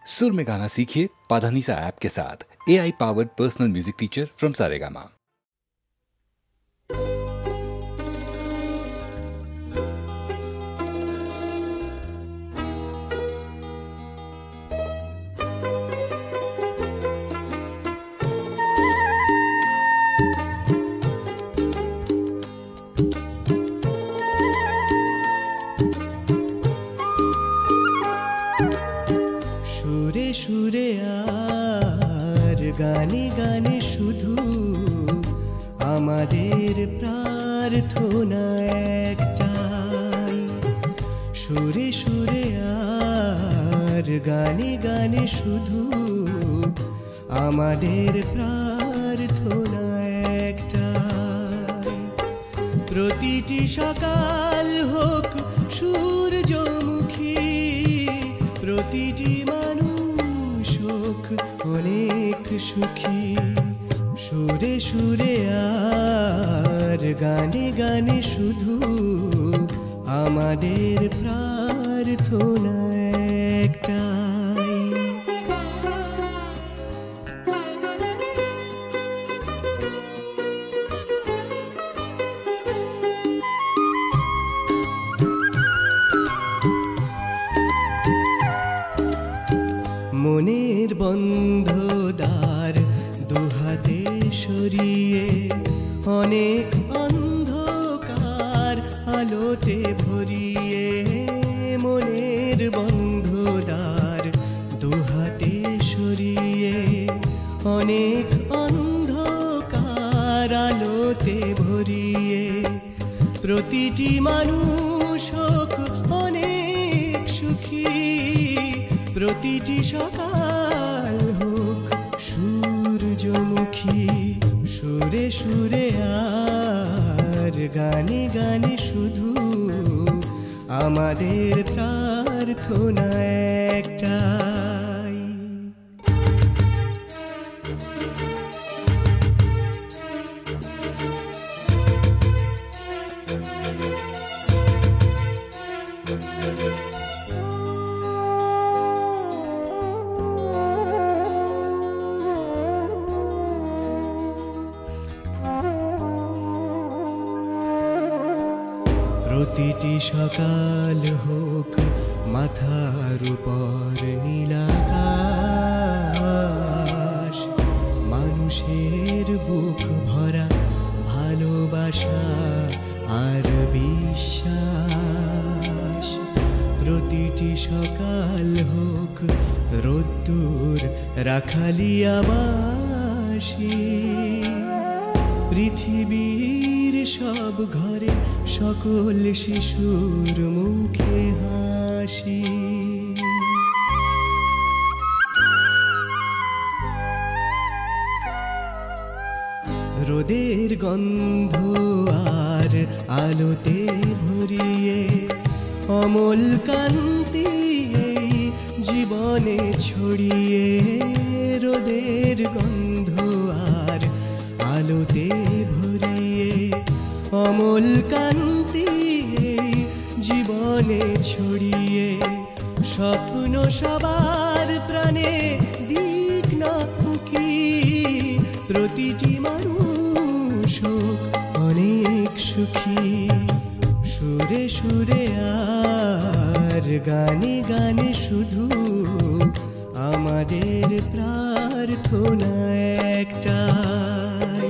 सुर में गाना सीखिए पाधानीसा ऐप के साथ। AI powered personal music teacher from Saregama. সুরে আর গানে গানে শুধু আমাদের প্রার্থনা একটাই। সুরে সুরে আর গানে গানে শুধু আমাদের প্রার্থনা একটাই। প্রতিটি সকাল হোক সূর্যমুখী, প্রতিটি মানুষ হোক অনেক সুখী। সুরে সুরে আর গানে গানে শুধু আমাদের প্রার্থনা একটাই। মনের বন্ধ দ্বার দুহাতে সরিয়ে অনেক অন্ধকার আলোতে ভরিয়ে। মনের বন্ধ দ্বার দুহাতে সরিয়ে অনেক অন্ধকার আলোতে ভরিয়ে। প্রতিটি মানুষ হোক অনেক সুখী, প্রতিটি সকাল হোক সূর্যমুখী। সুরে সুরে আর গানে গানে শুধু আমাদের প্রার্থনা একটাই। প্রতিটি সকাল হোক মাথার উপর নীলাকাশ, মানুষের বুক ভরা ভালোবাসা আর বিশ্বাস। প্রতিটি সকাল হোক রোদ্দুর রাখালিয়াবাসী, পৃথিবীর সব ঘরে সকল শিশুর মুখে হাসি। রোদের গন্ধ আর আলোতে ভরিয়ে অমল কান্তি এই জীবনে ছড়িয়ে। রোদের গন্ধ আর আলোতে ভরিয়ে অমল কান্তি এই জীবনে ছড়িয়ে। স্বপ্ন সবার প্রাণে দিক না উঁকি, প্রতিটি মানুষ হোক অনেক সুখী। সুরে সুরে আর গানে গানে শুধু আমাদের প্রার্থনা একটাই।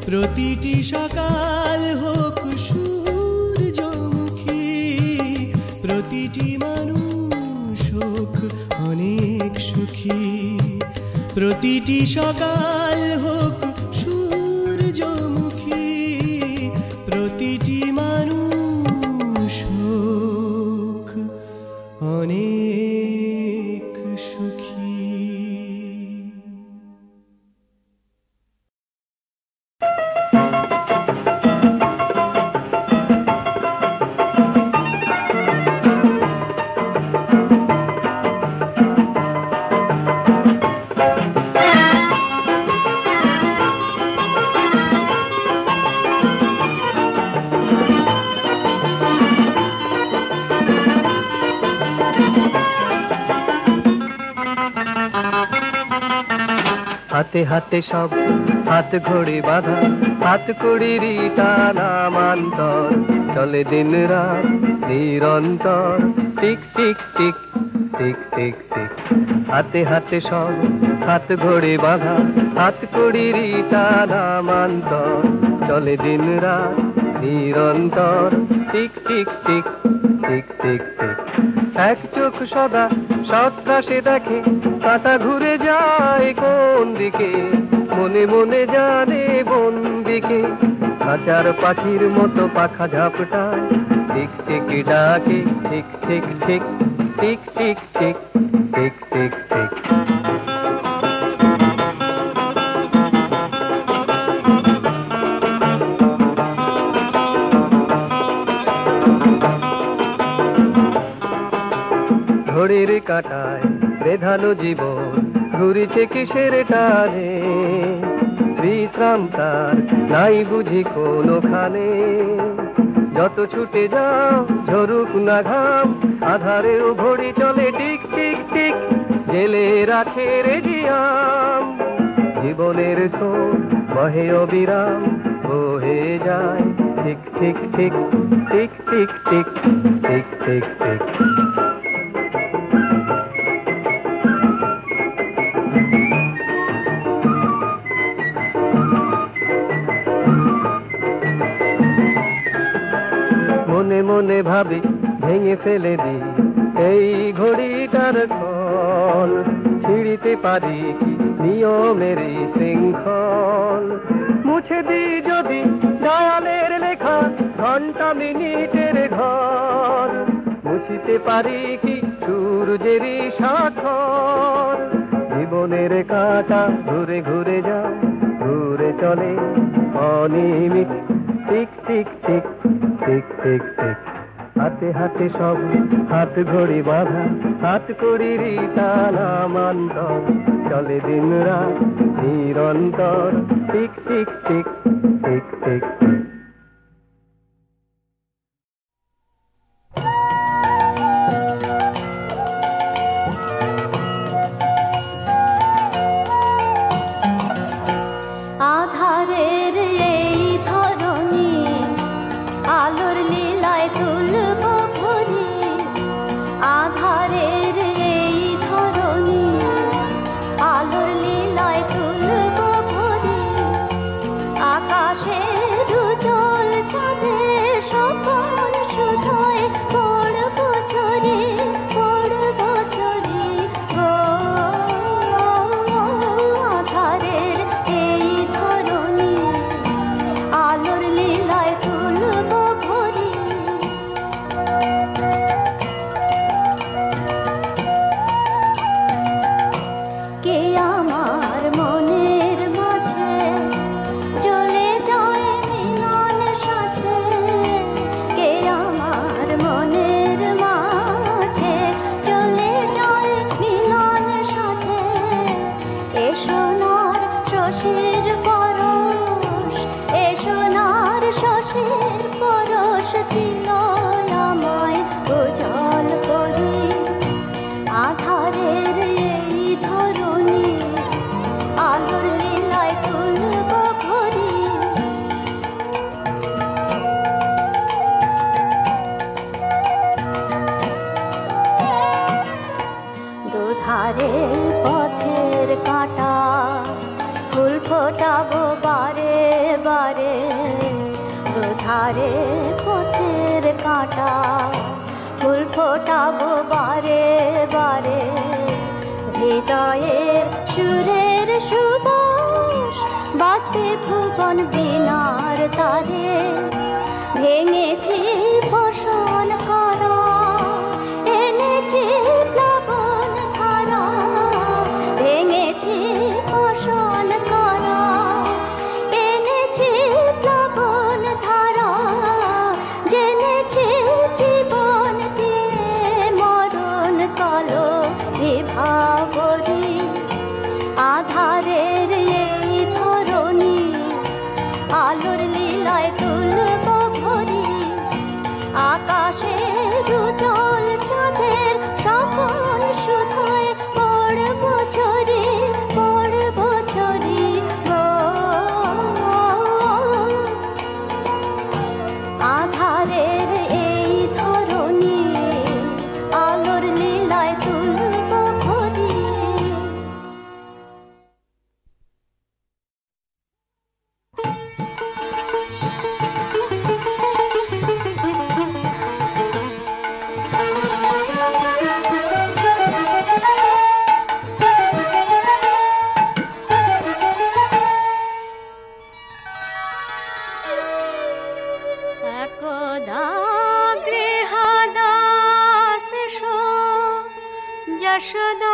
প্রতিটি সকাল হোক সূর্যমুখী, প্রতিটি মানুষ হোক অনেক সুখী। প্রতিটি সকাল হোক সূর্যমুখী, প্রতিটি মানুষ হোক অনেক সুখী। হাতে হাতে সব হাত ঘড়ি বাঁধা, হাত কড়িরই টানা মান্তর, চলে দিন রাত নিরন্তর, tick tick tick tick tick tick. হাতে হাতে সব হাত ঘড়ি বাঁধা, হাত কড়িরই টানা মান্তর, চলে দিন রাত নিরন্তর, tick tick tick tick tick tick. এক চোখ সদা সত্রাসে দেখে, কাঁটা ঘুরে যায় কোন দিকে, মনে মনে জানে কোন দিকে, খাঁচার পাখির মতো পাখা ঝাপটায়, টিক টিক ডাকে, ঠিক ঠিক ঠিক tick tick tick tick tick tick. ঘড়ির কাঁটায় বেধানো জীবন ঘুরিছে কিসের টানে, বিশ্রাম তার নাই বুঝি কোনোখানে, যত ছুটে যাও ঝরুক না ঘাম, আধারেও ঘড়ি চলে টিক টিক টিক, জেলে রাখে রেজিয়াম। জীবনের সোর বহে অবিরাম, বহে যায় ঠিক ঠিক ঠিক tick tick tick tick tick tick. মনে মনে ভাবি ভেঙে ফেলে দি এই ঘড়িটার ক্ষণ, ছিঁড়িতে পারি কি নিয়মের শৃঙ্খল, মুছে দি যদি দয়ালের লেখা ঘন্টা মিনিটের ঘর, মুছিতে পারি কি সূর্যেরই স্বাক্ষর। জীবনের কাঁটা ঘুরে ঘুরে যায়, ঘুরে চলে অনিয়মিত, tick tick tick tick tick tick. হাতে হাতে সব হাত ঘড়ি বাঁধা, হাত কড়িরই টানা মান্তর, চলে দিন রাত নিরন্তর, tick tick tick tick tick tick. আধারের এই ধরনী আলোর লীলায় তুলব ভরি, আধারের এই ধরনী আলোর লীলায় তুলব ভরি, আকাশের উজ্জ্বল চাঁদে স্বপন শুধোয় পড়ব ঝরি, পড়ব ঝরি গো। আধারের এই ধরনী আলোর লীলায় তুলব ভরি। কে আমার মনের মাঝে চলে যায় মিলন সাথে, কে আমার মনের মাঝে চলে যায় মিলন সাথে, এ সোনার শশীর পরশ, এ সোনার শশীর পরশ দিল আমায় উজ্জ্বল করি। আধারের এই ধরনী আলোর লীলায় তুলব ভরি। দুধারে পথের কাঁটা, ফুল ফোটাবো বারে বারে, দুধারে পথের কাঁটা, ফুল ফোটাবো বারে বারে, হৃদয়ের সুরের সুবাস বাজবে ভুবন বীণার তারে। ভেঙেছি বসন করা, এনেছি প্লাবন ধারা, ভেঙেছি বসন করা, এনেছি প্লাবন ধারা, জেনেছি জীবন দিয়ে মরণ কালো বিভাবরী। আধারের এই ধরনী আলোর লীলায় তুলব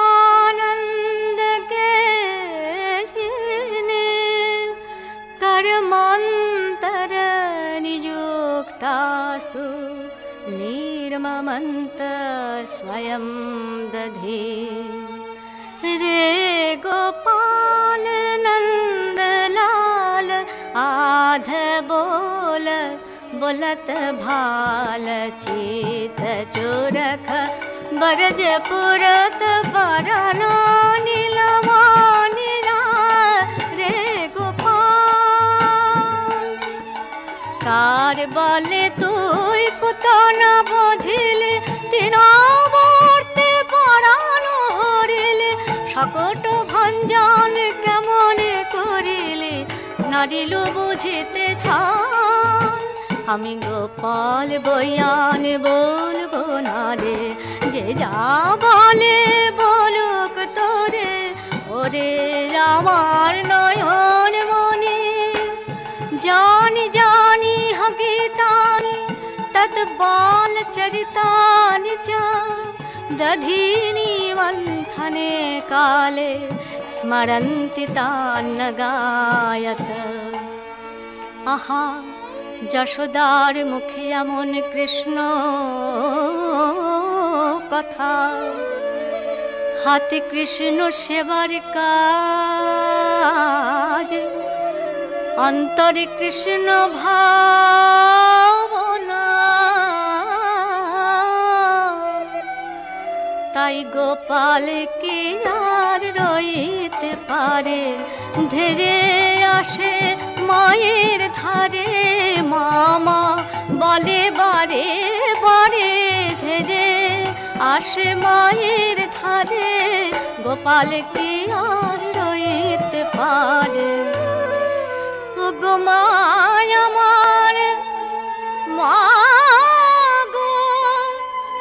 आनंद के कर्मांतर नियुक्तासु निर्ममन्त स्वयं दधे रे गोपाल नंद लाल आध बोल बोलत भाल चित चोरख बरज पुरत बरना नीलमा नीला रे गोपाल तार बले तुई पुतना बोधिले तीनावर्ते परानो हरिले शकट भंजन केमने करिले नारिलो बुझिते छान আমি গোপাল বয়ান বলবো না রে যে যা বলে বলুক তোরে ওরে আমার নয়ন মনি জানি জানি হকিতানি তত বাল চরিতানি চা দধিনি মন্থনে কালে স্মরন্তি তান্ন গায়ত আহা যশোদার মুখে এমন কৃষ্ণ কথা হাতে কৃষ্ণ সেবার কাজ অন্তরে কৃষ্ণ ভাবনা তাই গোপাল কি আর রইতে পারে ধীরে আসে মায়ের ধারে মামা বলে বারে বারে ধীরে আসে মায়ের ধারে গোপাল কি আর রইতে পারে ও গো মায় আমার মা গো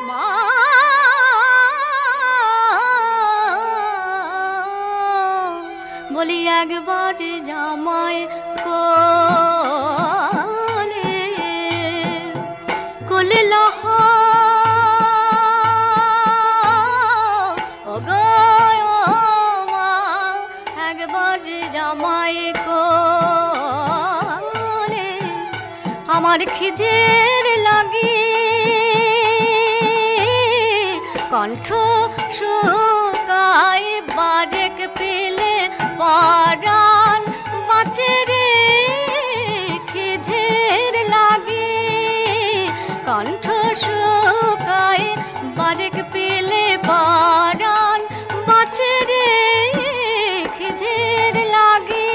মা বলি একবার জামাই কোলে কোলে লহ ও গো মা একবার জামাই কোলে আমার খিদের লাগি কণ্ঠ শুকায় বারেক পেলে পরাণ বাঁচে রে খিদের লাগে কণ্ঠ শুকায় বারেক পেলে পরাণ বাঁচে রে খিদের লাগে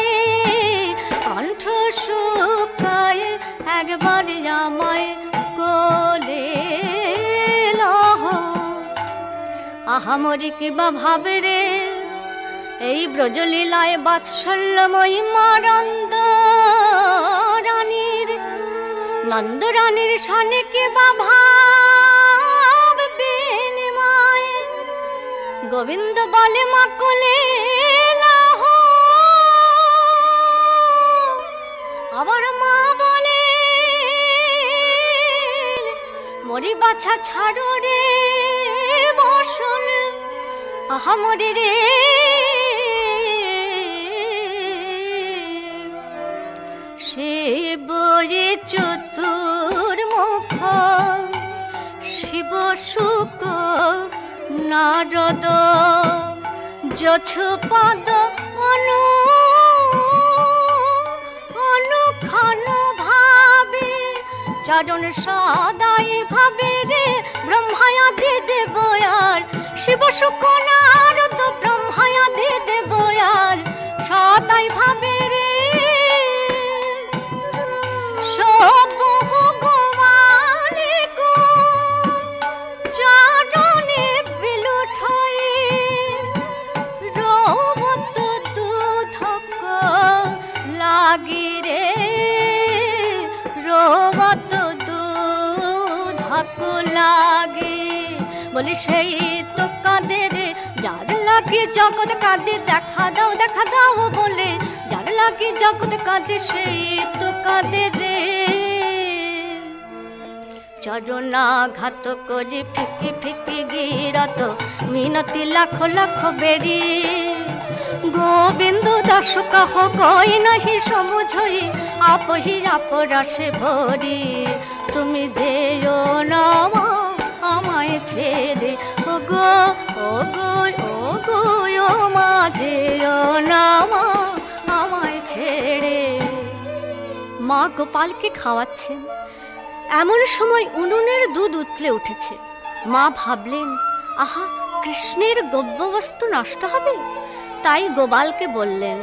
কণ্ঠ শুকায় একবার আমায় কোলে লহ আহামরি কিবা ভাবে রে এই ব্রজলীলায় বাৎসল্যময়ী মা নন্দ রানীর সানে কিবা ভাব বিনিময় গোবিন্দ বলে মা কোলে লাহ আবার মা বলে মরি বাছা ছাড়ো রে বসন আহা মরি রে শিব চতুর্মুখ শিব শুক নারদ যছপাদ অনুক্ষণ ভাবে চরণ সদাই ভাবে রে ব্রহ্মায়াদি দেবয়ার শিব শুক নারদ ব্রহ্মায়াদি দেবয়ার সদাই ভাবে রে চরণে বিলুঠাই রবত দুধক লাগি রে রবত দুধক লাগি বলি সেই তো কাঁদে রে যার লাগি জগৎ কাঁদে দেখা দাও বলে যার লাগি জগৎ কাঁদে সেই তো কাঁদে রে চরণাঘাত করি ফিকি ফিকি গিরত মিনতি লাখ লাখ বেরি গোবিন্দ দাস কহ কই নাহি সমুঝই আপহি আপরাসে ভরি তুমি যেও না আমায় ছেড়ে ও গো ও গো ও গো ও মা যেও না আমায় ছেড়ে। মা গোপালকে খাওয়াচ্ছেন, এমন সময় উনুনের দুধ উতলে উঠেছে। মা ভাবলেন, আহা, কৃষ্ণের গব্যবস্তু নষ্ট হবে। তাই গোপালকে বললেন,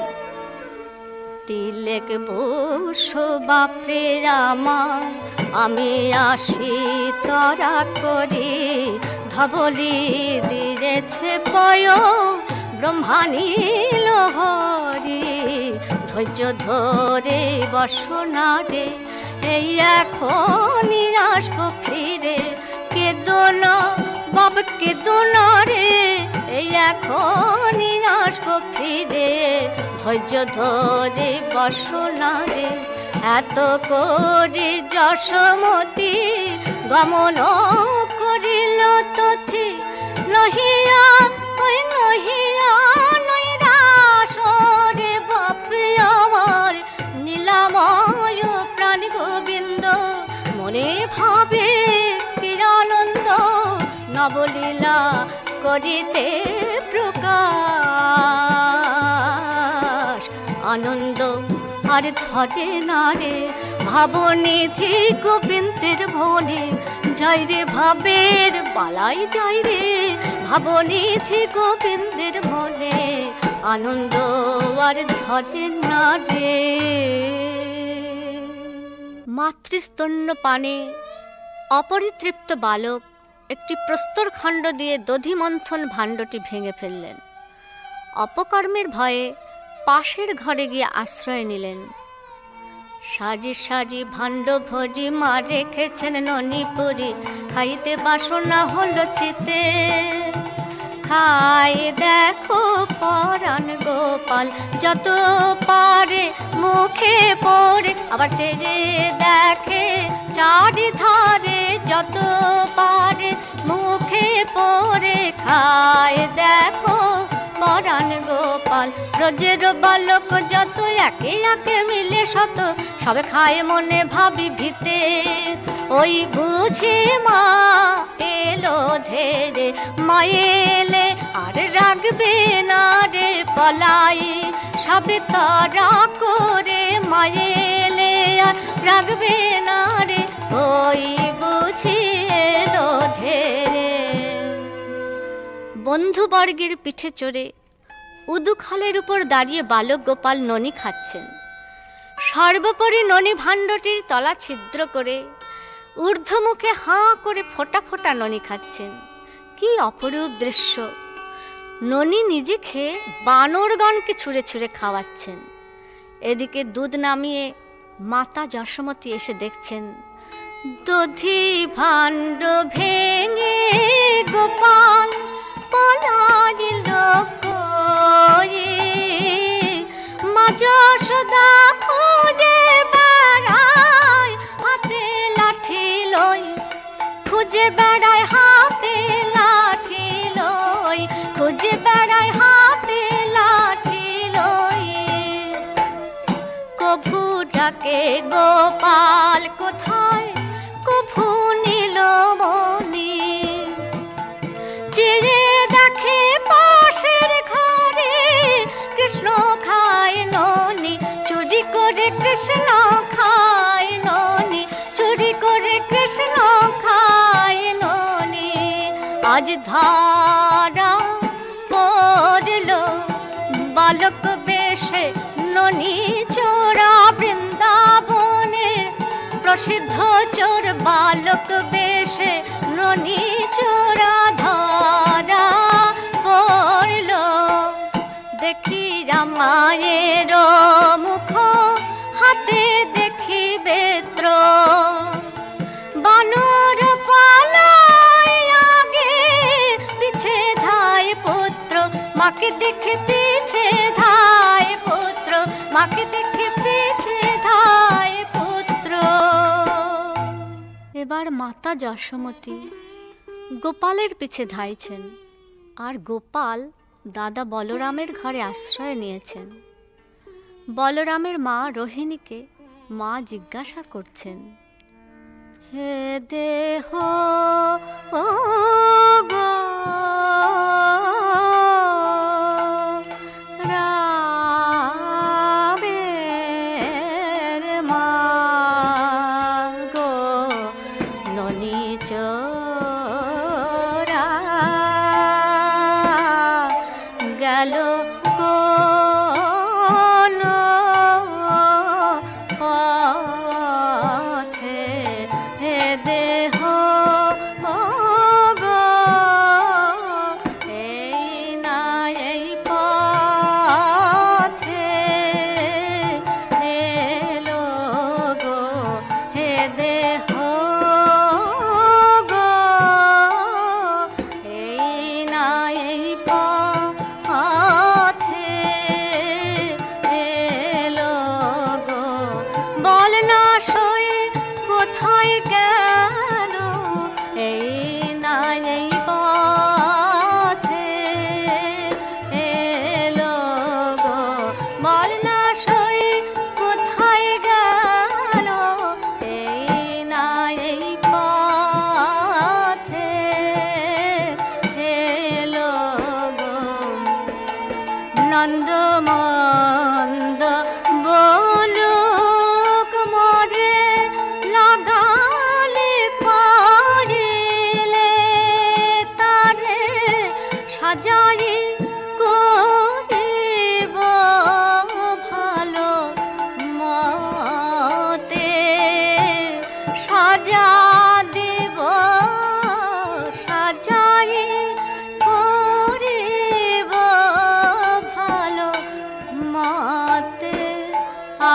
তিলেক বস বাপরে আমার, আমি আসি তরা করি ধবলি দিয়েছে পয় ব্রহ্মানীল হরি ধৈর্য ধরে বসনা রে এই এখনই আসবো ফিরে কেঁদো না বাপ কেঁদো না রে এই এখনই আসবো ফিরে ধৈর্য ধরে বসনা রে এত করে যশোমতি গমন করিল তথি নহিয়া ওই নহিয়া নৈরাশ রে বাপে আমার নীলাময় প্রাণ গোবিন্দ মনে ভাবে কি আনন্দ নবলীলা করিতে প্রকাশ আনন্দ আর ধরে না রে ভাবনিধি গোবিন্দের ভনে যাই রে ভাবের বালাই যাই রে ভাবনিধি গোবিন্দের মনে আনন্দ আর ধরে না রে। মাতৃস্তন্য পানে অপরিতৃপ্ত বালক একটি প্রস্তরখণ্ড দিয়ে দধিমন্থন ভাণ্ডটি ভেঙে ফেললেন। অপকর্মের ভয়ে পাশের ঘরে গিয়ে আশ্রয় নিলেন। সাজি সাজি ভাণ্ড ভোজি মা রেখেছেন ননিপুরি খাইতে বাসনা হলো চিতে খাই দেখো পরাণ গোপাল যত পারে মুখে পড়ে আবার চেয়ে দেখে চারি ধারে যত পারে মুখে পড়ে খাই দেখো পরাণ গোপাল রোজের বালক যত একে একে মিলে শত সবে খায় মনে ভাবি ভিতে ওই বুঝি মা এলো ধেরে মায়েলে আর রাখবে না রে পলাই সবে তারা করে মায়েলে আর রাখবে না রে ওই বুঝি এলো ধেরে। বন্ধুবর্গের পিঠে চড়ে উদুখালের উপর দাঁড়িয়ে বালক গোপাল ননি খাচ্ছেন। সর্বোপরি ননি ভাণ্ডটির তলা ছিদ্র করে ঊর্ধ্বমুখে হাঁ করে ফোঁটা ফোঁটা ননি খাচ্ছেন। কি অপরূপ দৃশ্য! ননি নিজে খেয়ে বানরগণকে ছুঁড়ে ছুঁড়ে খাওয়াচ্ছেন। এদিকে দুধ নামিয়ে মাতা যশোমতী এসে দেখছেন দধি ভাণ্ড ভেঙে গোপাল পলাইল কই মা যশোদা খুঁজে বেড়ায় হাতে লাঠি লই খুঁজে বেড়ায় হাতে লাঠি লই খুঁজে বেড়ায় হাতে লাঠি লই কভু ডাকে গোপাল কোথায় কভু নীল মনি চেয়ে দেখে পাশের ঘরে কৃষ্ণ খায় ননি চুরি করে কৃষ্ণ খায় ননি চুরি করে কৃষ্ণ খায় ননি আজ ধারা পড়ল বালক বেশে ননি চোরা বৃন্দাবনে প্রসিদ্ধ চোর বালক বেশে ননি চোরা ধরা পড়ল দেখি রামায়ের মুখ হাতে দেখি বেত্র বানর পালায় আগে পিছে ধায় পুত্র মাকে দেখে পিছে ধায় পুত্র মাকে দেখে পিছে ধায় পুত্র। এবার মাতা যশোমতী গোপালের পিছে ধাইছেন, আর গোপাল দাদা বলরামের ঘরে আশ্রয় নিয়েছেন। বলরামের মা রোহিণীকে মা জিজ্ঞাসা করছেন, হে দেহ ও গো রামের মা গো ননি চোরা গেল কোন পথে, হে দেহ ও গো এই না এই পথে এলো গো, হে দেহ গো এই না এই পথে এলো গো। বল না সই কোথায় গেল, এই না এই পথে এলো গো। বল না সই কোথায় গেল, এই না এই পথে এলো গো। নন্দ মন্দ বলুক মরে লাগালে পারিলে তারে সাজাই করিব ভালো মতে, সাজা দিব সাজাই করিব ভালো মতে।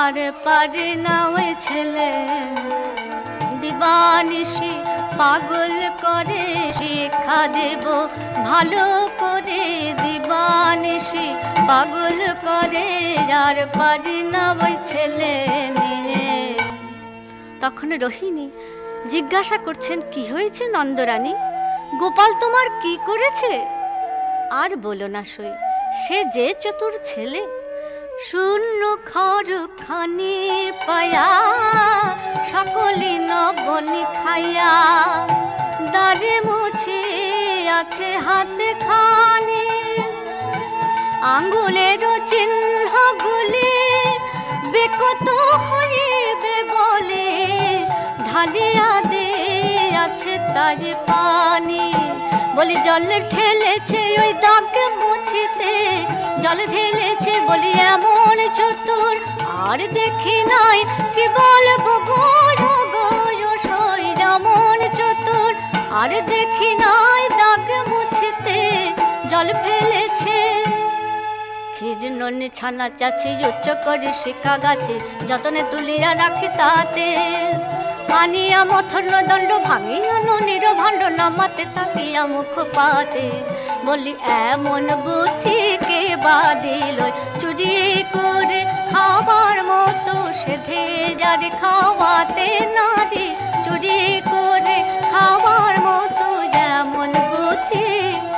আর পারি না ওই ছেলে দিবানিশি পাগল করে, শিক্ষা দেব ভালো করে দিবানিশি পাগল করে, আর পারি না ওই ছেলে নিয়ে। তখন রোহিণী জিজ্ঞাসা করছেন, কি হয়েছে নন্দরানী, গোপাল তোমার কি করেছে? আর বলো না সই, সে যে চতুর ছেলে, শূন্য খড়খানি পায়া সকলি নবনি খাইয়া, দাঁড়ে মুছে আছে হাতে খানি, আঙ্গুলের চিহ্ন গুলি বেকত হইবে বলে, ঢালিয়া দে আছে তাই পানি। বলি জল ঢেলেছে ওই দাগ মুছিতে, জল ঢেলেছে বলি এমন চতুর, আর দেখি নাই কি বলবো গো সই এমন চতুর, আর দেখি নাই দাগ মুছিতে জল ফেলেছে। ক্ষীর ননি ছানা চাছি উচ্চ করে শিকা গাছে, যতনে তুলিয়া রাখি তাতে, আনিয়া মথন দণ্ড ভাঙিয়া ননির ভাণ্ড নামাতে তাকিয়া মুখ পাতে। বলি এমন বুদ্ধি কে বাদিল, চুরি করে খাবার মতো সেধে যারে খাওয়াতে নারী, চুরি করে খাবার মতো যেমন বুদ্ধি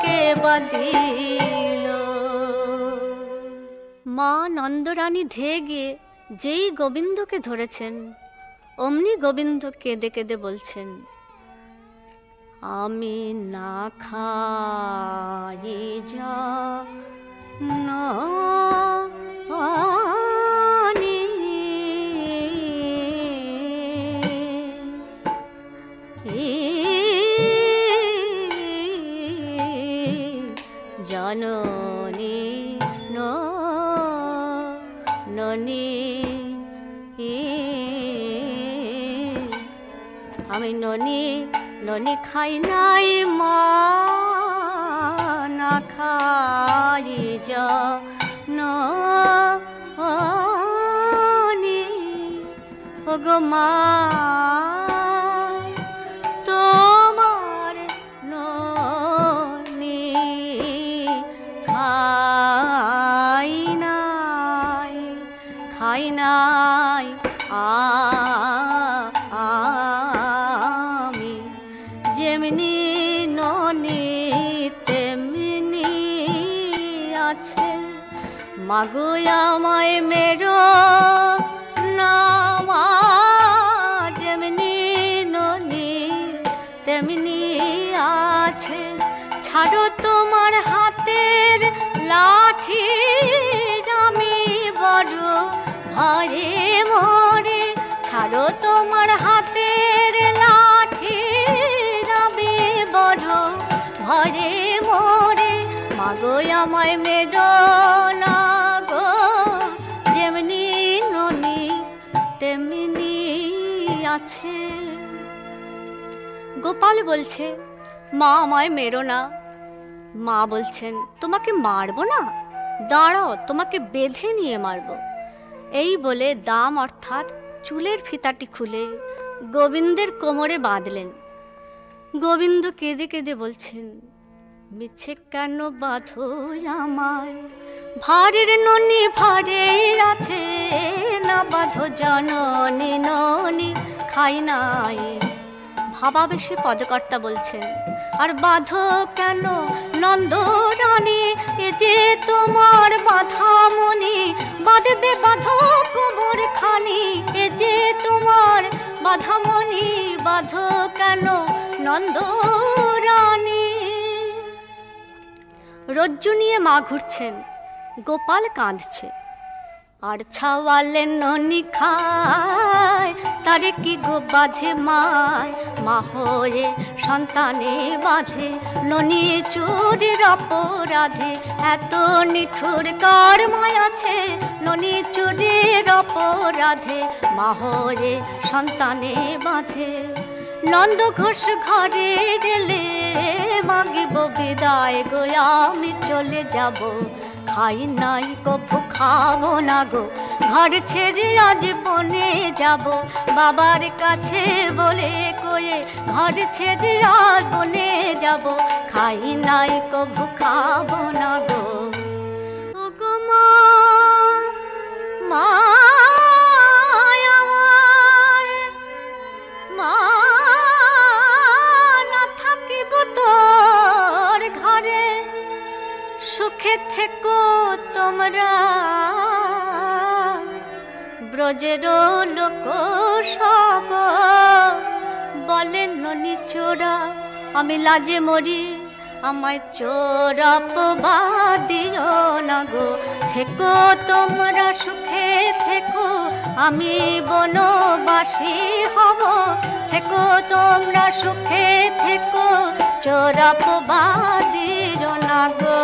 কে বাদিল। মা নন্দরানী ধেয়ে গিয়ে যেই গোবিন্দকে ধরেছেন, অমনি গোবিন্দ কেঁদে কেঁদে বলছেন, আমি না খাই জানি, জননী ননী, আমি ননি ননি খাই নাই মা, না খাই জননী। ও গো মা তোমার ননি খাই নাই, খাই নাই আছে। মাগো আমায় মেরো না মা, যেমনি ননি তেমনি আছে। ছাড়ো তোমার হাতের লাঠি, আমি বড় ভয়ে মরে। ছাড়ো তোমার হাতের লাঠি, আমি বড় ভয়ে মরে। মাগো আমায় মেরো না গো, যেমনি ননি তেমনি আছে। গোপাল বলছে, মা আমায় মেরো না। মা বলছেন, তোমাকে মারবো না, দাঁড়াও তোমাকে বেঁধে নিয়ে মারবো। এই বলে দাম অর্থাৎ চুলের ফিতাটি খুলে গোবিন্দের কোমরে বাঁধলেন। গোবিন্দ কেঁদে কেঁদে বলছেন, মিছে কেন বাঁধো আমায়, ভারের ননি ভারে আছে। না বাঁধো জননী ননি খাই নাই। ভাবাবেশে পদকর্তা বলছেন, আর বাঁধো কেন নন্দরানী, এ যে তোমার বাঁধা মনি। বাঁধবে বাঁধো কোমর খানি, এ যে তোমার বাঁধা মনি। বাঁধো কেন নন্দরানী। রজ্জু নিয়ে মা ঘুরছেন, গোপাল কাঁদছে। আর ছাওয়ালে ননি খায়, তারে কি গো বাঁধে মায়। মা হয়ে সন্তানে বাঁধে, ননি চুরির অপরাধে। এত নিঠুর কার মায় আছে, ননি চুরির অপরাধে। মা হয়ে সন্তানে বাঁধে। নন্দ ঘোষ ঘরে গেলে, মাগিব বিদায় গো, আমি চলে যাব। খাই নাই কফু খাবো না গো, ঘর ছেড়ে আজ বনে যাব। বাবার কাছে বলে কয়ে, ঘর ছেড়ে আজ বনে যাব। খাই নাই কফু খাবো না গো। ও গো মা, মা আমার, মা না থাকিব তোর ঘরে। সুখে থেকো তোমরা ব্রজের লোক সব। বলেন ননি চোরা, আমি লাজে মরি। আমায় চোর অপবাদিও না গো। থেকো তোমরা সুখে থেকো, আমি বনবাসী হব। থেকো তোমরা সুখে থেকো, চোর অপবাদিও না গো।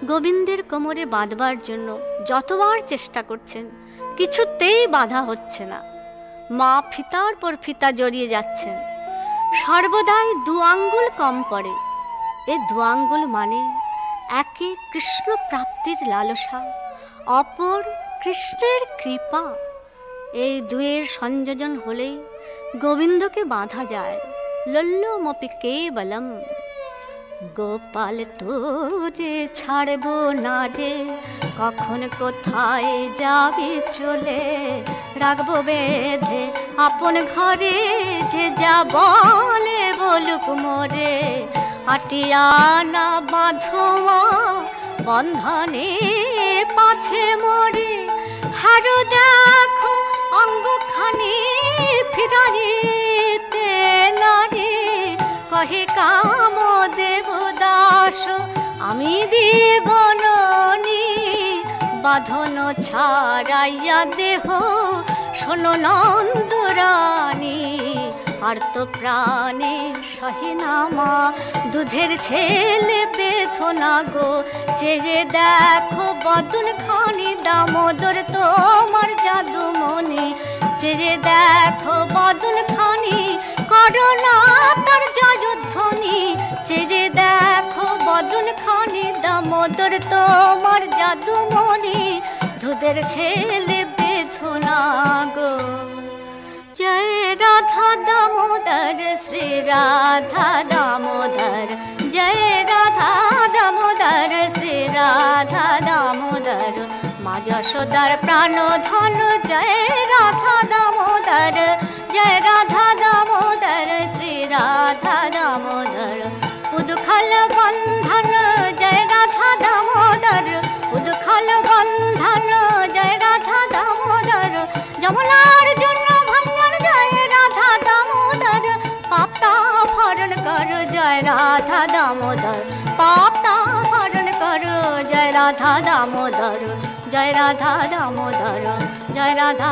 গোবিন্দের কোমরে বাঁধবার জন্য যতবার চেষ্টা করছেন, কিছুতেই বাধা হচ্ছে না। মা ফিতার পর ফিতা জড়িয়ে যাচ্ছেন। সর্বদাই 2 আঙ্গুল কম পড়ে। এ 2 আঙ্গুল মানে একে কৃষ্ণ প্রাপ্তির লালসা, অপর কৃষ্ণের কৃপা। এই দুয়ের সংযোজন হলেই গোবিন্দকে বাঁধা যায়। লল্লমপি কেবলম। গোপাল তোরে ছাড়বো না যে, কখন কোথায় যাবি চলে। রাখবো বেঁধে আপন ঘরে, যে যা বলে বলুক মোরে। আটিয়া না বাঁধোয়া বন্ধনে পাছে মরে। হারো দেখো অঙ্গখানি ফিরাইতে নারী। কহে কাম দেব দাস, আমি দিব ননি। বাঁধন ছাড়াইয়া দেহ শোনো নন্দরানী। আর তো প্রাণে সহে না মা, দুধের ছেলে বেথনা গো। যে যে দেখো বদন খানি, দামোদর তোমার জাদু মনি। যে যে দেখো বদন খানি, করোনা তার জয়ধ্বনি। যে যে দেখো বদন খানি, দামোদর তোমার জাদু মনি। দুধের ছেলে বেথনা গো। জয় রাধা দামোদর, শ্রী রাধা দামোদর। জয় রাধা দামোদর, শ্রী রাধা দামোদর। মা যশোদার প্রাণ ধন, জয় রাধা দামোদর। জয় রাধা দামোদর, শ্রী রাধা দামোদর। উদুখল বন্ধন, জয় রাধা দামোদর। রাধা দামোদর, জয় রাধা দামোদর, জয় রাধা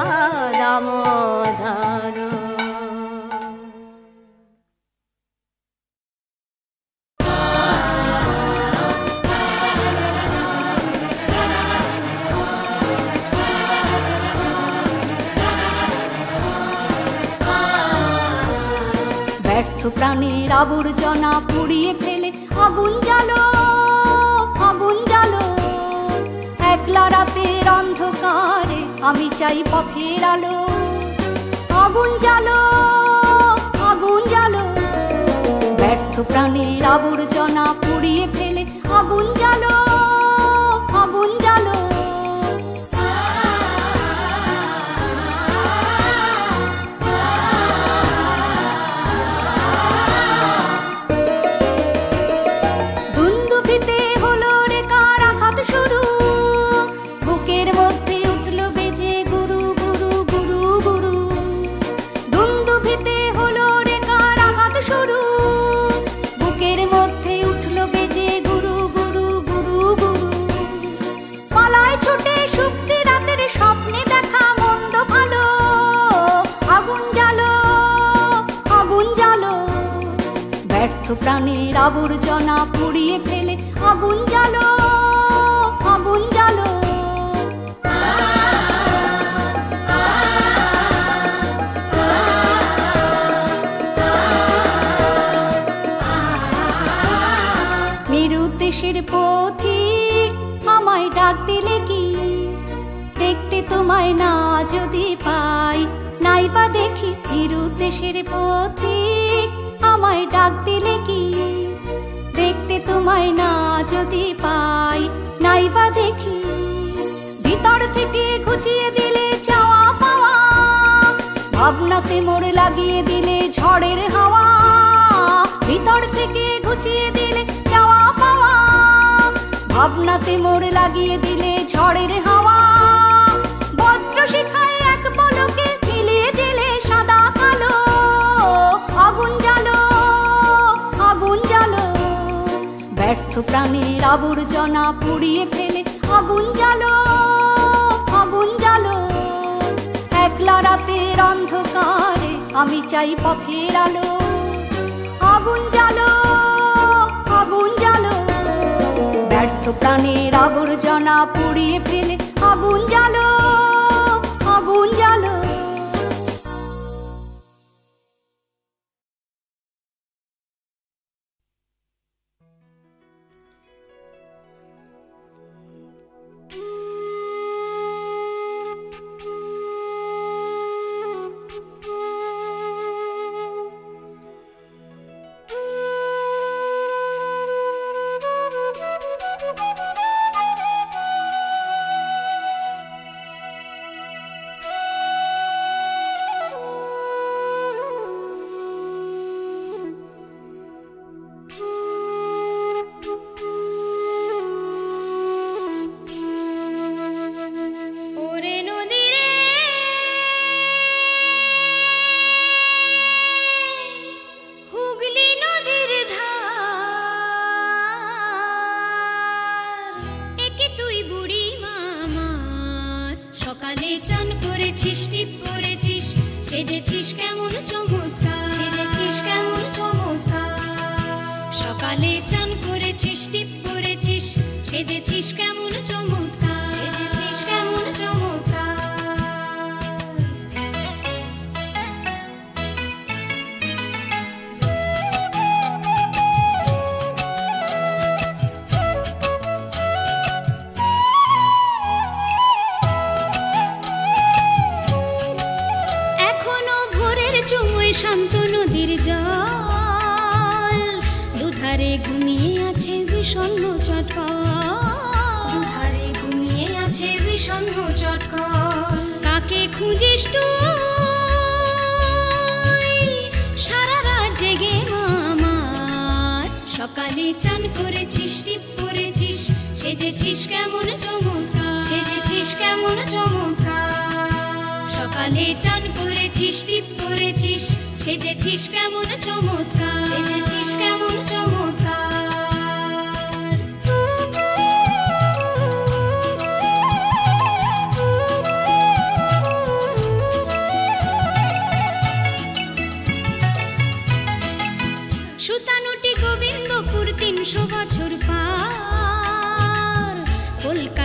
দামোদর। ব্যর্থ প্রাণের আবর্জনা পুড়িয়ে ফেলে আগুন জ্বালো, আগুন জ্বালো। একলা রাতের অন্ধকারে আমি চাই পথের আলো। আগুন জ্বালো, আগুন জ্বালো। ব্যর্থ প্রাণের আবর্জনা পুড়িয়ে ফেলে আগুন জ্বালো, আগুন জ্বালো। প্রাণের আবর্জনা পুড়িয়ে ফেলে আগুন জ্বালো, আগুন জ্বালো। নিরুদ্দেশের পথিক আমায় ডাক দিলে কি, দেখতে তোমায় না যদি পাই, নাইবা দেখি। নিরুদ্দেশের পথিক আমায় ডাক দিলে কি, দেখতে তোমায় না যদি পাই, নাইবা দেখি। ভিতর থেকে ঘুচিয়ে দিলে চাওয়া পাওয়া, ভাবনাতে মোড় লাগিয়ে দিলে ঝড়ের হাওয়া। ভিতর থেকে ঘুচিয়ে দিলে চাওয়া পাওয়া, ভাবনাতে মোড় লাগিয়ে দিলে ঝড়ের হাওয়া। বজ্র শিখায় এক পলকে মিলিয়ে দিলে সাদা কালো। আগুন জ্বালো, আগুন জ্বালো। ব্যর্থ প্রাণের আবর্জনা পুড়িয়ে ফেলে আগুন জ্বালো, আগুন জ্বালো। একলা রাতের অন্ধকারে আমি চাই পথের আলো। আগুন জ্বালো, আগুন জ্বালো। ব্যর্থ প্রাণের আবর্জনা পুড়িয়ে ফেলে আগুন জ্বালো, আগুন জ্বালো। শান্ত নদীর জল, দুধারে ঘুমিয়ে আছে বিষণ্ণ চটকল, দুধারে ঘুমিয়ে আছে বিষণ্ণ চটকল। কাকে খুঁজিস তুই সারা রাত জেগে আমার? সকালে চান করেছিস, টিপ করেছিস, সেজেছিস কেমন চমৎকার, সেজেছিস কেমন চমৎকার। সকালে চান করেছিস, টিপ করেছিস, সেজেছিস কেমন চমৎকার, সেজেছিস কেমন চমৎকার।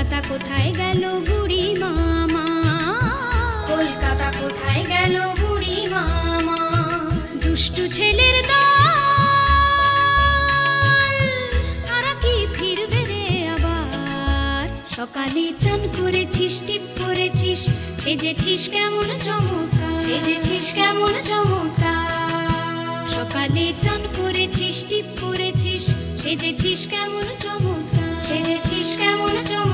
কলকাতা কোথায় গেল বুড়ি মামা, কলকাতা কোথায় গেল বুড়ি মামা। দুষ্টু ছেলের দল তারা কি ফিরবে রে আবার। সকালে চান করেছিস, টিপ করেছিস, সেজেছিস কেমন চমৎকার, সেজেছিস কেমন চমৎকার। সকালে চান করেছিস, টিপ করেছিস, সেজেছিস কেমন চমৎকার, সেজেছিস কেমন চমৎকার।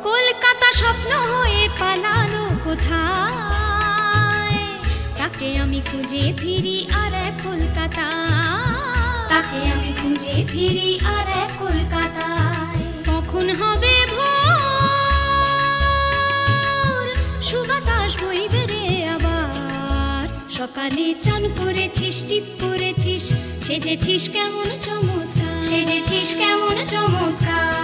কলকাতা স্বপ্ন হয়ে পালালো কোথায়, তাকে আমি খুঁজে ফিরি আর এক কলকাতায়, তাকে আমি খুঁজে ফিরি আর এক কলকাতায়। কখন হবে ভোর, সুবাতাস বইবে রে আবার। সকালে চান করেছিস, টিপ করেছিস, সেজেছিস কেমন চমৎকার, সেজেছিস কেমন চমৎকার।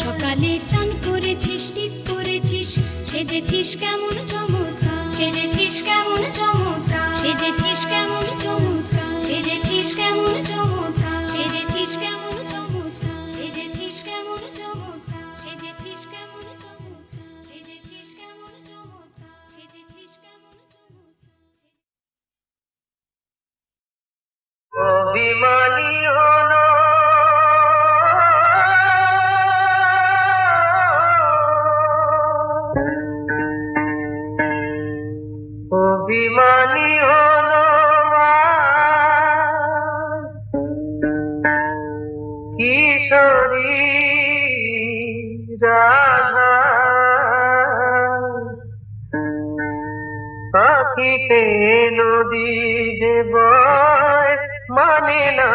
সকালে চান করেছিস, টিপ করেছিস, সেজেছিস কেমন চমৎকার, সেজেছিস কেমন চমৎকার, সেজেছিস কেমন চমৎকার, সেজেছিস কেমন চমৎকার, সেজেছিস কেমন চমৎকার, সেজেছিস কেমন চমৎকার, সেজেছিস কেমন চমৎকার, সেজেছিস কেমন চমৎকার, সেজেছিস কেমন চমৎকার। অভিমানী হলো অভিমানী হলো কিশোরী রাধা, পাখিতে নদী যে বয় মানে না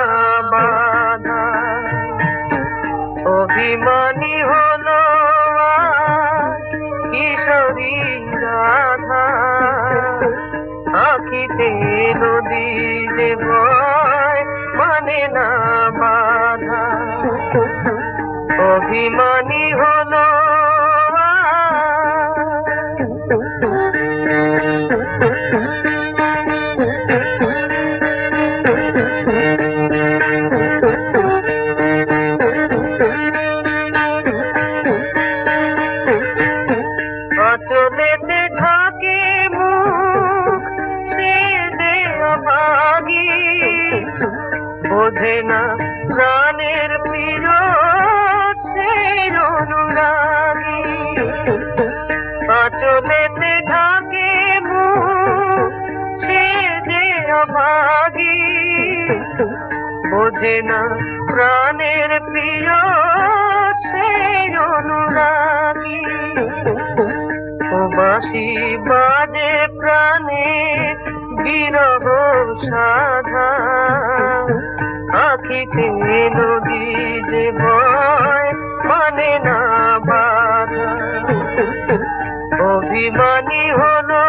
বাধা। অভিমানী হলো কিশোরী রাধা, আখিতে নদী যে বয় মানে না বাধা। অভিমানী হলো আঁচলেতে ঢাকে মুখ সে যে অভাগী, বোঝে না প্রাণের প্রিয় সে অনুরাগী। আঁচলেতে ঢাকে মুখ সে যে অভাগী, বোঝে না প্রাণের প্রিয় সে অনুরাগী। বাঁশি বাজে প্রাণে বিরহ সাধা, আখিতে নদী যে বয় মানে না বাধা। অভিমানী হলো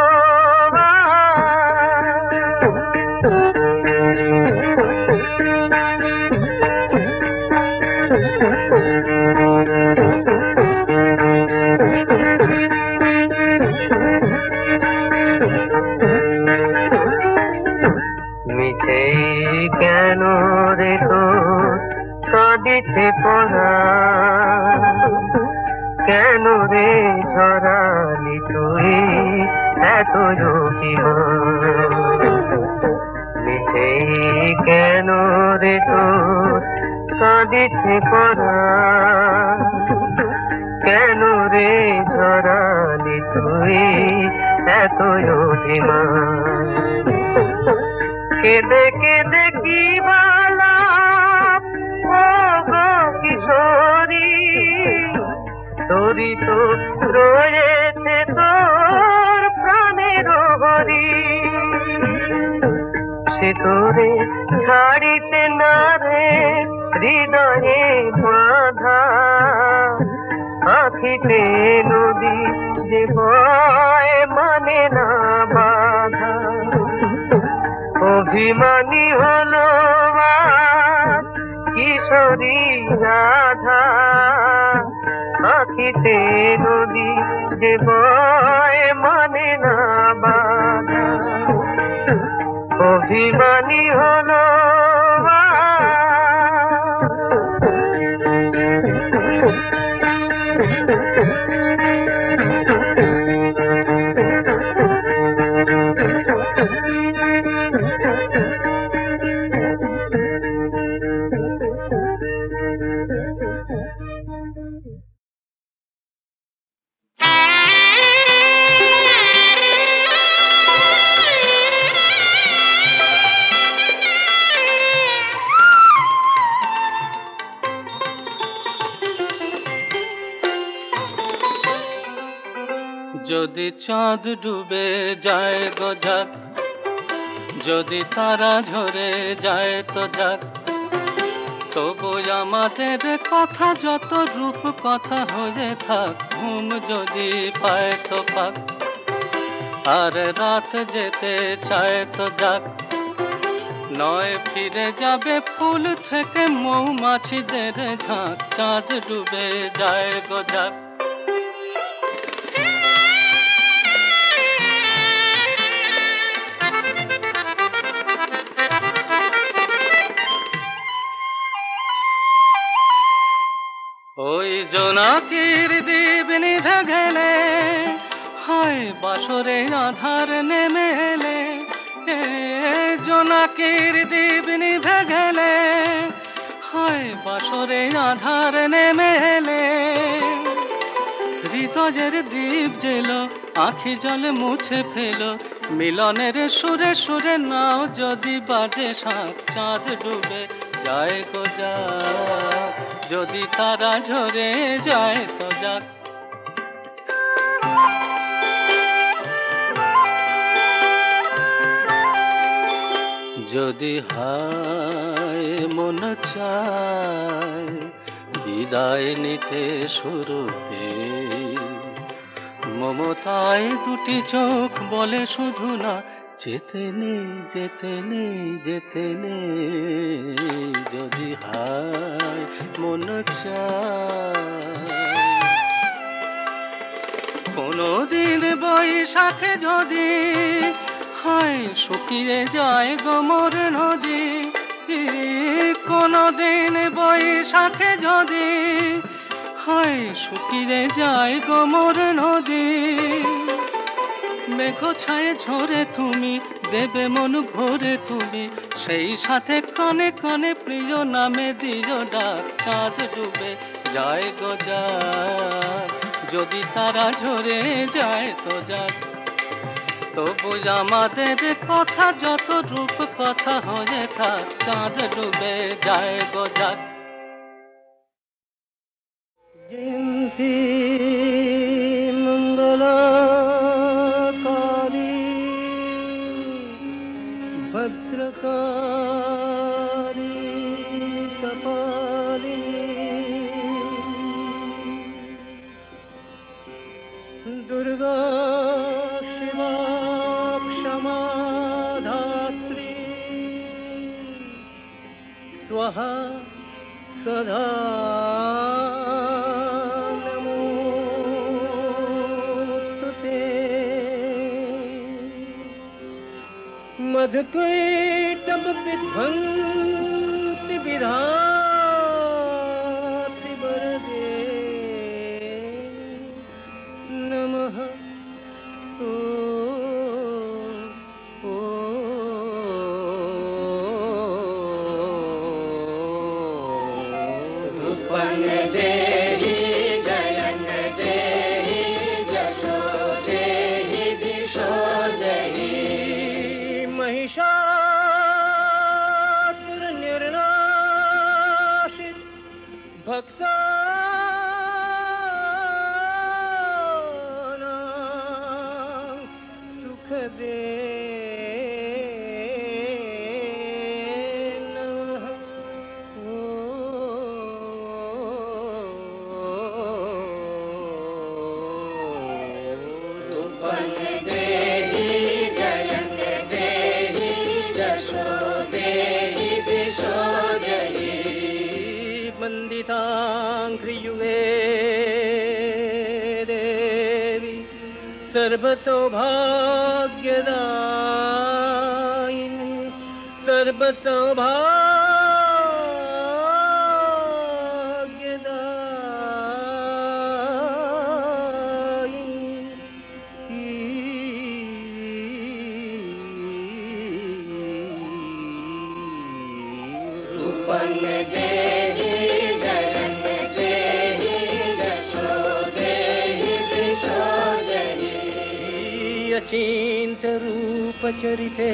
মিছে কেন রে তো কাঁদিছে পড়া, কেন রে ঝরালি তুই এত অভিমান। মিছে কেন রে তো কাঁদিছে পড়া, কেন রে ঝরালি তুই এত অভিমান। কেঁদে কেঁদে কি বালা ও গো কিশোরী, তোরই তো রয়েছে তোর প্রাণের হরি। সে তোরে ছাড়িতে না রে হৃদয়ে বাঁধা, আখিতে নদী যে বয় মানে না বাধা। অভিমানী হলো কিশোরী রাধা আখিতে নদী যে বয় মানে না বাধা অভিমানী হলো যদি চাঁদ ডুবে যায় গো যাক যদি তারা ঝরে যায় তো যাক তবু আমাদের কথা যত রূপ কথা হয়ে থাক ঘুম যদি পায় তো পাক আর রাত যেতে চায় তো যাক নয় ফিরে যাবে ফুল থেকে মৌমাছিদের ঝাঁক চাঁদ ডুবে যায় গো যাক ওই জোনাকির দ্বীপ নিভে গেলে হয় বাসরে আধার নেমে এলে জোনাকির দ্বীপ নিভে গেলে হয় বাসরে আধার নেমে এলে হৃদয়ের দ্বীপ জেলো আখি জলে মুছে ফেলো মিলনের সুরে সুরে নাও যদি বাজে শাঁখ চাঁদ ডুবে যায় গো যাক যদি তারা ঝরে যায় তো যাক যদি হায় মন চায় বিদায় নিতে শুরুতে মমতায় দুটি চোখ বলে শুধু না যেতে নেই যেতে নেই যেতে নেই যদি হায় মন চায় কোনদিন বৈশাখে যদি হয় শুকিয়ে যায় গোমর নদী কোনদিন বৈশাখে যদি হয় শুকিয়ে যায় গোমর নদী মেঘ ছায়ে ঝরে তুমি দেবে মন ভরে তুমি সেই সাথে কনে কনে প্রিয় নামে দিও ডাক চাঁদ ডুবে যায় গো যাক যদি তারা ঝরে যায় তো যাক তবু আমাদের কথা যত রূপ কথা হয়ে থাক চাঁদ ডুবে যায় গো যাক জয়ন্তী মঙ্গলাকারী ভদ্রকারী কপালিনী দুর্গা শিবা ক্ষমা ধাত্রী স্বাহা সদা मधुकैटभ विध्वंसि विधात्रि वरदे नमः ओ रूपं देहि जयं देहि जशो देहि दिशो देहि महिषासुर निर्नाशित भक्तानां सुख दे नमः रूपं देहि जयं देहि जशो देहि दिशो देहि वन्दिताङ्घ्रियुगे देवी सर्वसौभाग्यदायिनी अचिन्त रूप चरिते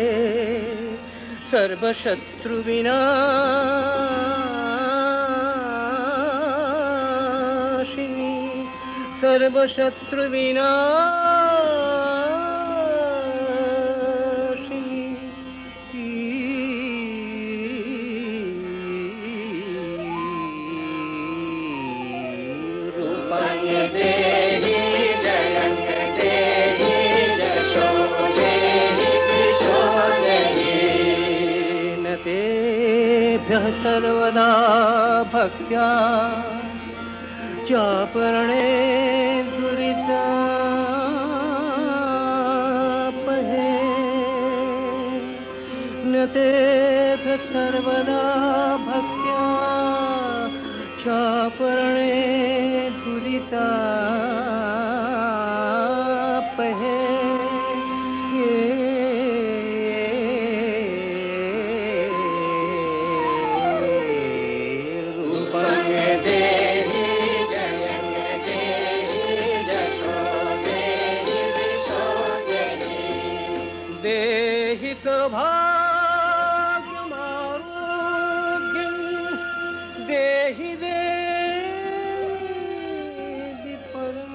सर्वशत्रुविनाशिनी तेभ्यः सर्वदा भक्त्या चापरणे दुरितापहे न तेभ्यः सर्वदा भक्त्या चापरणे दुरितापहे सौभाग्यमारोग्यं देहि देवी परं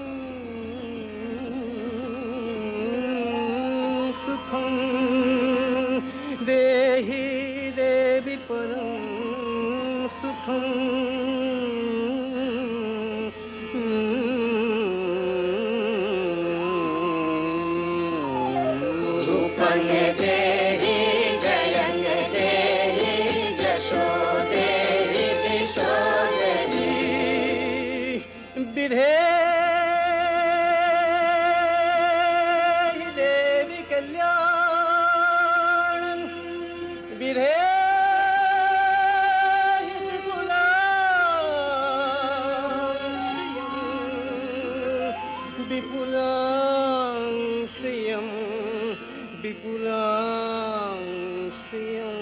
सुखं देहि देवी परं सुखं विधेहि देवी कल्याण विधेहि विपुलां श्रियं विपुलां श्रियं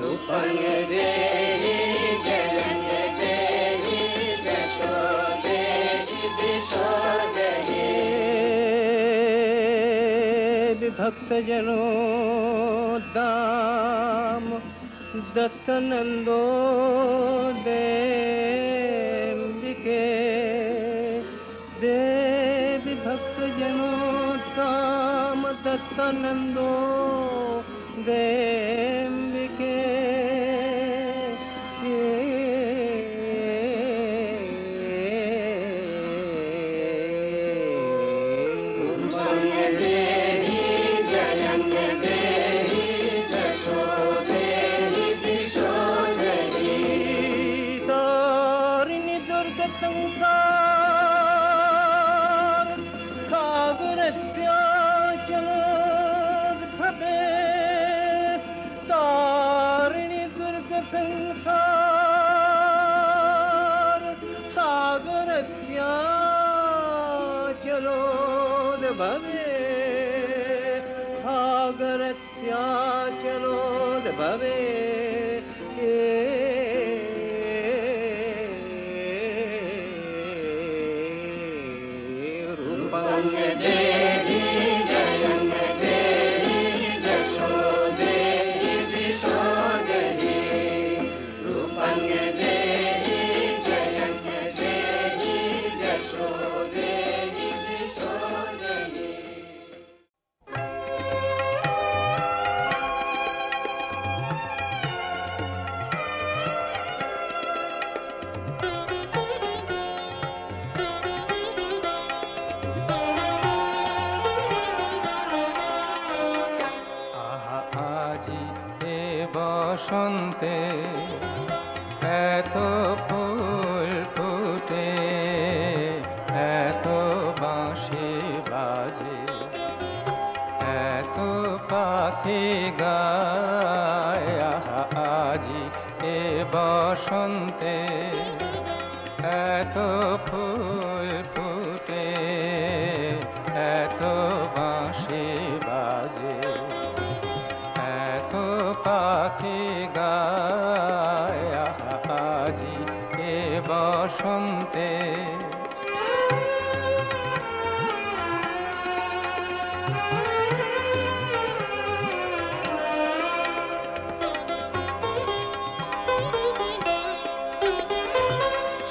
रूपं देहि जयं देहि जशो देहि दिशो देहि विभक्तजनो दाम दत्तनन्दो देम्बिके देवी भक्तजनो दाम दत्तनन्दो देम्बिके संसार सागरस्या चलो भवे सागरस्या चलो भवे रूपं देहि जयं देहि जशो देहि दिशो देहि रूपं देहि जयं देहि जशो देहि दिशो देहि বসন্তে এত ফুল ফুটে, এত বাঁশি বাজে, এত পাখি গায়, আজি এ বসন্তে এত ফুল ফুটে, এত বাঁশি বাজে, এত পাখি গায়, আজি এ বসন্তে।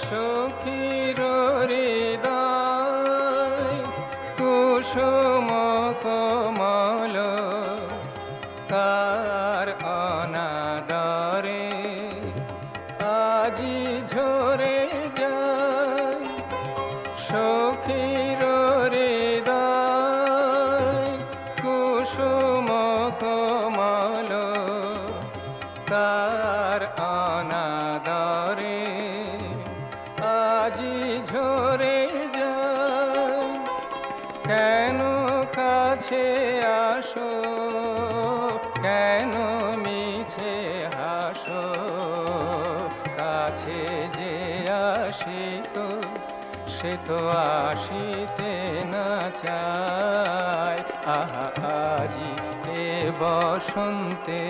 সখীর হৃদয় কুসুম কোমল, তার অনাদরে আজি ঝরে যায়। সখীর হৃদয় কুসুম কোমল, তার অনাদরে আজি ঝরে যায়। কেন কাছে আসো, কেন মিছে হাসো, কাছে যে আসিত সে তো আসিতে না চায়, আজি এ বসন্তে।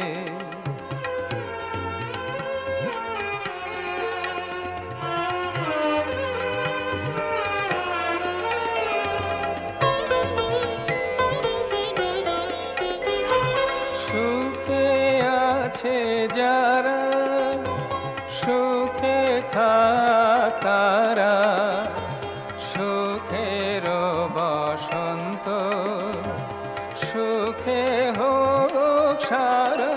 সুখে আছে যারা, সুখে থাক তারা, সুখের বসন্ত সুখে হোক সারা।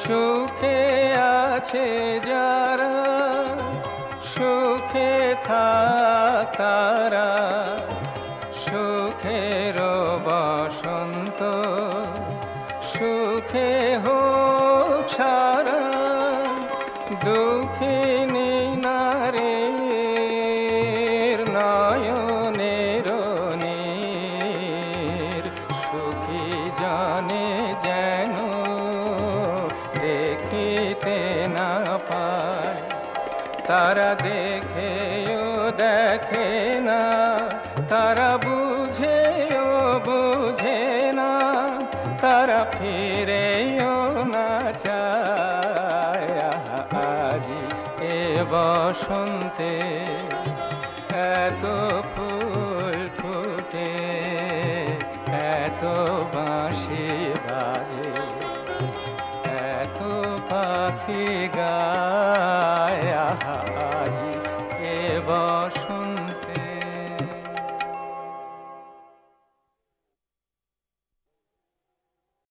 সুখে আছে যারা, সুখে থাক তারা, সুখের বসন্ত সুখে হোক সারা। দুঃখিনী নারীর নয়নের নীর, সুখী জানে যেন দেখিতে না পায়। তারা দেখেও দেখে না, তারা বুঝেও বুঝে না, তারা ফিরেও না চায়, আজি এ বসন্তে এত ফুল ফুটে, এত বাঁশি বাজে, এত পাখি গায়, আজি